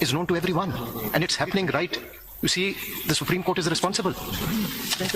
is known to everyone and it's happening right. You see, the Supreme Court is responsible.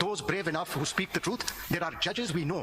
Those brave enough who speak the truth, there are judges we know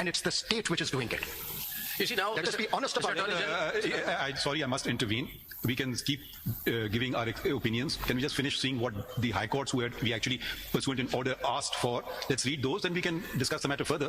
and it's the state which is doing it. You see, now Let us be honest about it. Sorry, I must intervene. We can keep giving our opinions. Can we just finish seeing what the high courts we actually pursuant an order asked for? Let's read those, then we can discuss the matter further.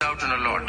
Doubt in a lot.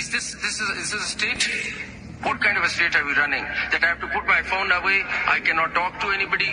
Is this a state? What kind of a state are we running? That I have to put my phone away, I cannot talk to anybody,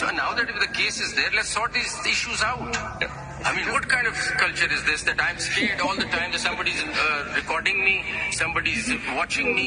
So now that the case is there, let's sort these issues out. I mean, what kind of culture is this that I'm scared all the time that somebody's recording me, somebody's watching me?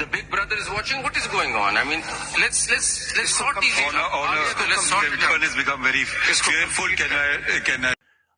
The Big Brother is watching? What is going on? I mean, let's sort these issues out. Let's sort it out. Has become very fearful. Can I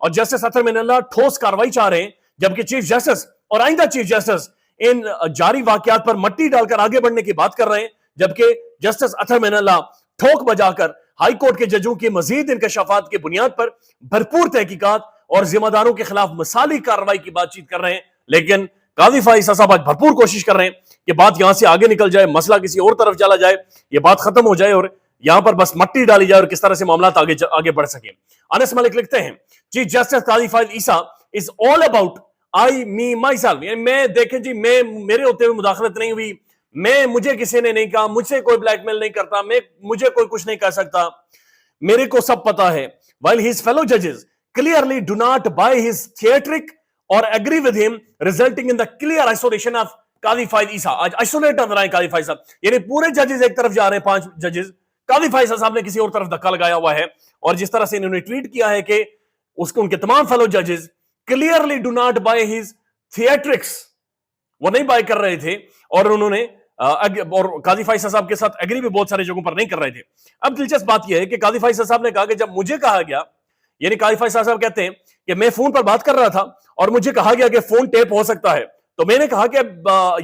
اور justice اطہر من اللہ ٹھوس کاروائی چاہ رہے ہیں، جبکہ chief justice اور آئندہ چیف جسٹس ان جاری واقعات پر مٹی ڈال کر آگے بڑھنے کی بات کر رہے ہیں، جبکہ جسٹس اطہر من اللہ ٹھوک بجا کر ہائی کورٹ کے ججوں کی مزید انکشافات کی بنیاد پر بھرپور تحقیقات اور ذمہ داروں کے خلاف مثالی کارروائی کی بات چیت کر رہے ہیں. لیکن قاضی فائز صاحب آج بھرپور کوشش کر رہے ہیں کہ بات یہاں سے آگے نکل جائے، مسئلہ کسی اور طرف چلا جائے، یہ بات ختم ہو جائے اور یہاں پر بس مٹی ڈالی جائے اور کس طرح سے معاملات آگے بڑھ سکیں. انس ملک لکھتے ہیں chief justice Qazi Faez Isa is all about I me my self, یعنی میں دیکھیں جی میرے ہوتے ہوئے مداخلت نہیں ہوئی، مجھے کسی نے نہیں کہا، مجھ سے کوئی بلیک میل نہیں کرتا، مجھے کوئی کچھ نہیں کہہ سکتا، میرے کو سب پتا ہے. while his fellow judges clearly do not buy his theatric or agree with him, resulting in the clear isolation of قاضی فائز عیسیٰ. آج isolate نظر آئے قاضی فائز صاحب، یعنی پورے ججز ایک طرف جا رہے ہیں، 5 ججز، قاضی فائز صاحب نے کسی اور طرف دھکا لگایا ہوا ہے. اور جس طرح سے انہوں نے ٹویٹ کیا ہے کہ ان کے تمام فیلو ججز clearly do not buy his theatrics، وہ نہیں بائی کر رہے تھے، اور انہوں نے اور قاضی فائز صاحب کے ساتھ ایگری بھی بہت سارے جگہوں پر نہیں کر رہے تھے. اب دلچسپ بات یہ ہے کہ قاضی فائز صاحب نے کہا کہ جب مجھے کہا گیا، یعنی قاضی فائز صاحب کہتے ہیں کہ میں فون پر بات کر رہا تھا اور مجھے کہا گیا کہ فون ٹیپ ہو سکتا ہے، تو میں نے کہا کہ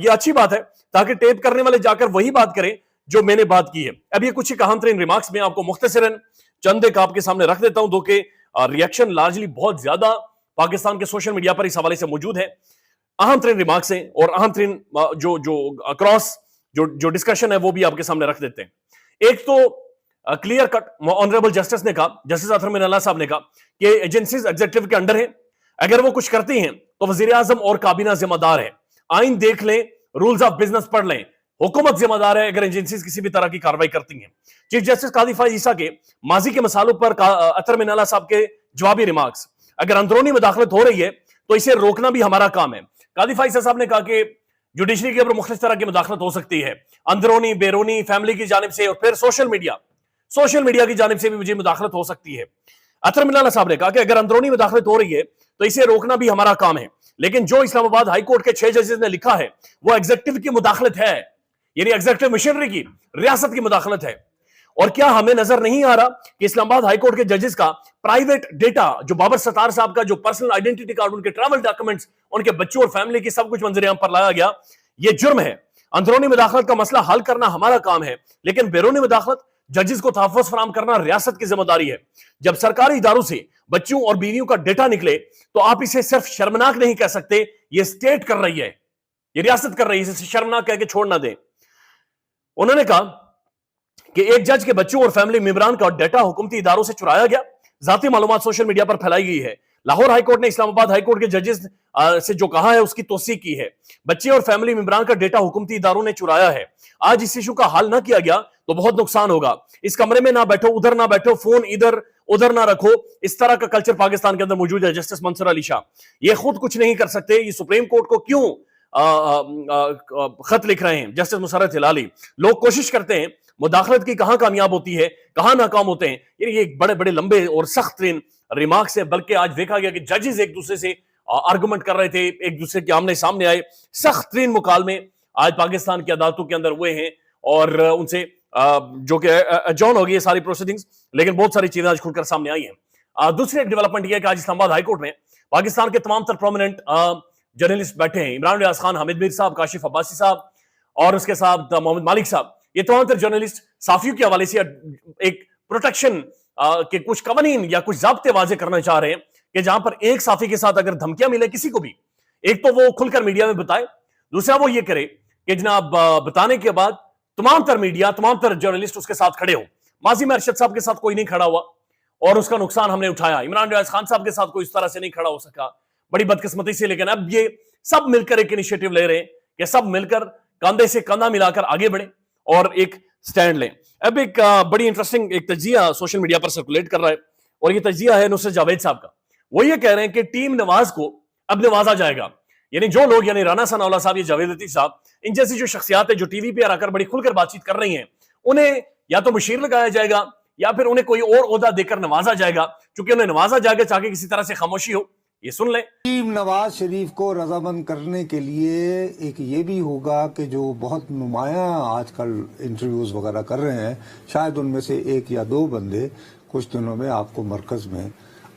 یہ اچھی بات ہے تاکہ ٹیپ کرنے والے جا کر وہی بات کریں جو میں نے بات کی ہے. اب یہ کچھ اہم ترین ریمارکس میں آپ کو مختصراً چند ایک آپ کے سامنے رکھ دیتا ہوں، دو کہ ریئیکشن لارجلی بہت زیادہ پاکستان کے سوشل میڈیا پر اس حوالے سے موجود ہے. اہم ترین ریمارکس ہیں اور اہم ترین جو اکراس جو ڈسکشن ہے وہ بھی آپ کے سامنے رکھ دیتے ہیں. ایک تو کلیئر کٹ آنریبل جسٹس نے کہا، جسٹس اطہر من اللہ صاحب نے کہا کہ ایجنسیز ایگزیکٹو کے انڈر ہیں، اگر وہ کچھ کرتی ہیں تو وزیر اعظم اور کابینہ ذمہ دار ہے. آئین دیکھ لیں، رولز آف بزنس پڑھ لیں، حکومت ذمہ دار ہے اگر ایجنسیز کسی بھی طرح کی کارروائی کرتی ہیں. چیف جسٹس قاضی فائز عیسیٰ کے ماضی کے مسائلوں پر اطہر من اللہ صاحب کے جوابی ریمارکس، اگر اندرونی مداخلت ہو رہی ہے تو اسے روکنا بھی ہمارا کام ہے. قاضی فائز صاحب نے کہا کہ جوڈیشری کے اوپر مختلف طرح کی مداخلت ہو سکتی ہے، اندرونی، بیرونی، فیملی کی جانب سے، اور پھر سوشل میڈیا کی جانب سے بھی مجھے مداخلت ہو سکتی ہے. اطہر من اللہ صاحب نے کہا کہ اگر اندرونی مداخلت ہو رہی ہے تو اسے روکنا بھی ہمارا کام ہے، لیکن جو اسلام آباد ہائی کورٹ کے 6 ججز نے لکھا ہے وہ ایگزیکٹو کی مداخلت ہے، یعنی ایگزیکٹو مشنری کی، ریاست کی مداخلت ہے. اور کیا ہمیں نظر نہیں آ رہا کہ اسلام آباد ہائی کورٹ کے ججز کا پرائیویٹ ڈیٹا، جو بابر ستار صاحب کا جو پرسنل آئیڈینٹی کارڈ، ان کے ٹریول ڈاکومنٹس، ان کے بچوں اور فیملی کی سب کچھ منظر عام پر لایا گیا؟ یہ جرم ہے. اندرونی مداخلت کا مسئلہ حل کرنا ہمارا کام ہے، لیکن بیرونی مداخلت، ججز کو تحفظ فراہم کرنا ریاست کی ذمہ داری ہے. جب سرکاری اداروں سے بچوں اور بیویوں کا ڈیٹا نکلے تو آپ اسے صرف شرمناک نہیں کہہ سکتے، یہ اسٹیٹ کر رہی ہے، یہ ریاست کر رہی ہے، اسے شرمناک کہہ کے چھوڑ نہ دیں. انہوں نے کہا کہ ایک جج کے بچوں اور فیملی ممبران کا ڈیٹا حکومتی اداروں سے چرایا گیا، ذاتی معلومات سوشل میڈیا پر پھیلائی گئی ہے. لاہور ہائی کورٹ نے اسلام آباد ہائی کورٹ کے ججز سے جو کہا ہے اس کی توثیق کی ہے. بچے اور فیملی ممبران کا ڈیٹا حکومتی اداروں نے چرایا ہے. آج اس ایشو کا حل نہ کیا گیا تو بہت نقصان ہوگا. اس کمرے میں نہ بیٹھو، ادھر نہ بیٹھو، فون ادھر ادھر نہ رکھو، اس طرح کا کلچر پاکستان کے اندر موجود ہے. جسٹس منصور علی شاہ یہ خود کچھ نہیں کر سکتے، یہ سپریم کورٹ کو کیوں خط لکھ رہے ہیں؟ جسٹس مسرت ہلالی لوگ کوشش کرتے ہیں، مداخلت کی کہاں کامیاب ہوتی ہے، کہاں ناکام ہوتے ہیں. یہ ایک بڑے بڑے لمبے اور سخت ترین ریمارکس ہے، بلکہ آج دیکھا گیا کہ ججز ایک دوسرے سے آرگومنٹ کر رہے تھے، ایک دوسرے کے آمنے سامنے آئے. سخت ترین مکالمے آج پاکستان کی عدالتوں کے اندر ہوئے ہیں، اور ان سے جو کہ اجون ہو گئی ہے ساری پروسیڈنگز، لیکن بہت ساری چیزیں آج کھل کر سامنے آئی ہیں. دوسری ایک ڈیولپمنٹ یہ ہے کہ آج اسلام آباد ہائی کورٹ میں پاکستان کے تمام تر پرومیننٹ جرنلسٹ بیٹھے ہیں. عمران ریاض خان، حامد میر صاحب، کاشف عباسی صاحب اور اس کے ساتھ محمد مالک صاحب، یہ تمام تر جرنلسٹ صحافیوں کے حوالے سے ایک پروٹیکشن کے کچھ قوانین یا کچھ ضابطے واضح کرنا چاہ رہے ہیں کہ جہاں پر ایک صحافی کے ساتھ اگر دھمکیاں ملے کسی کو بھی، ایک تو وہ کھل کر میڈیا میں بتائے، دوسرا وہ یہ کرے کہ جناب بتانے کے بعد تمام تر میڈیا، تمام تر جرنلسٹ اس کے ساتھ کھڑے ہوں. ماضی میں ارشد صاحب کے ساتھ کوئی نہیں کھڑا ہوا اور اس کا نقصان ہم نے اٹھایا. عمران ریاض خان صاحب کے ساتھ کوئی اس طرح سے نہیں کھڑا ہو سکا، بڑی بدقسمتی سے. لیکن اب یہ سب مل کر ایک انیشیٹو لے رہے ہیں کہ سب مل کر کاندھے سے کاندھا ملا کر آگے بڑھیں اور ایک سٹینڈ لیں. اب ایک بڑی انٹرسٹنگ ایک تجزیہ سوشل میڈیا پر سرکولیٹ کر رہا ہے، اور یہ تجزیہ ہے نصرت جاوید صاحب کا. وہ یہ کہہ رہے ہیں کہ ٹیم نواز کو اب نوازا جائے گا. یعنی جو لوگ، یعنی رانا ثناء اللہ صاحب، یہ جاوید لطیف صاحب، ان جیسی جو شخصیات ہیں جو ٹی وی پہ آ کر بڑی کھل کر بات چیت کر رہی ہیں، انہیں یا تو مشیر لگایا جائے گا یا پھر انہیں کوئی اور عہدہ دے کر نوازا جائے گا. چونکہ انہیں نوازا جائے گا تاکہ کسی طرح سے خاموشی ہو. یہ سن لیں. ٹیم نواز شریف کو رضامند کرنے کے لیے ایک یہ بھی ہوگا کہ جو بہت نمایاں آج کل انٹرویوز وغیرہ کر رہے ہیں، شاید ان میں سے ایک یا دو بندے کچھ دنوں میں آپ کو مرکز میں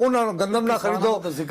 ਉਹਨਾਂ ਨੂੰ ਗੰਦਮ ਨਾ ਖਰੀਦੋ,